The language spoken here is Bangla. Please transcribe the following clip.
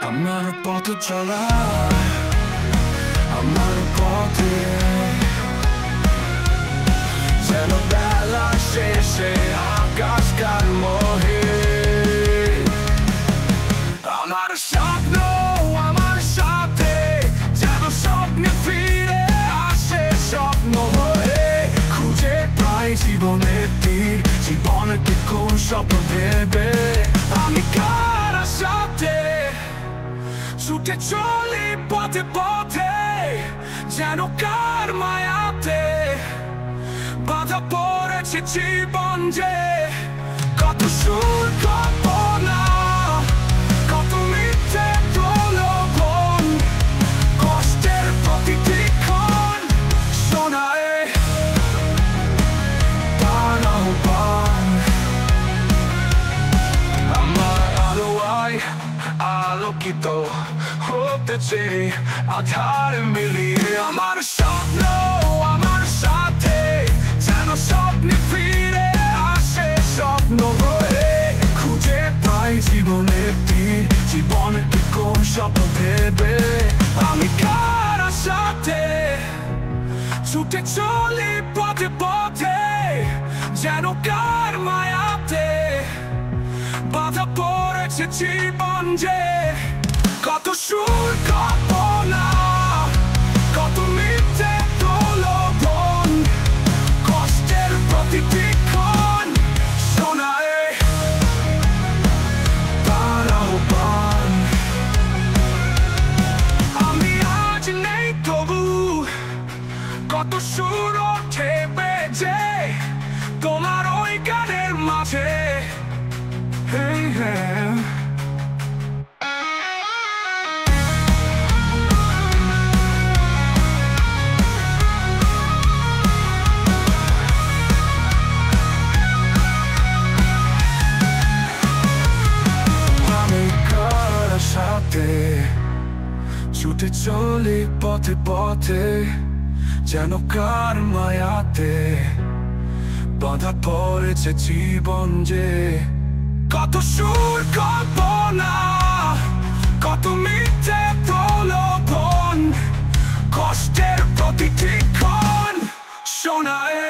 আমার পথ চলা, আমার পথে যেন বেলা শেষে আকাশ কাল মোহে। আমার স্বপ্ন আমার সাথে যেন স্বপ্নে ফিরে আসে স্বপ্ন হয়ে। খুঁজে পাই জীবনের তীর, জীবনের কোন স্বপ্ন ভেবে আমি কার সাথে ছুটে চলি পথে পথে, যেন কার মায়াতে বাধা পড়েছে জীবন যে। কত সুর কল্পনা, কত মিথ্যে প্রলোভন, কষ্টের প্রতিটি ক্ষণ শোনায় প্রাণ আহ্বান। আমার আলোয় আলোকিত হতে চেয়ে আধারে মিলিয়ে। আমার স্বপ্ন আমার সাথে যেন স্বপ্নে ফিরে আসে স্বপ্ন হয়ে। খুঁজে পাই জীবনের তীর, জীবনের কোন স্বপ্ন ভেবে আমি কার সাথে ছুটে চলি পথে পথে, যেন কার মায়াতে বাধা পড়েছে জীবন যে। কত সুর কল্পনা, কত মিথ্যে প্রলোভন, কষ্টের প্রতিটি ক্ষণ শোনায় প্রাণ আহ্বান। আমি আজ নেই তবু কত সুর ওঠে বেজে তোমার ওই গানের মাঝে। Hey, hey. ছুটে চলি পথে পথে, যেন কার মায়াতে বাধা পড়েছে জীবন যে। কত সুর কল্পনা, কত মিথ্যে প্রলোভন, কষ্টের প্রতিটি ক্ষণ শোনায়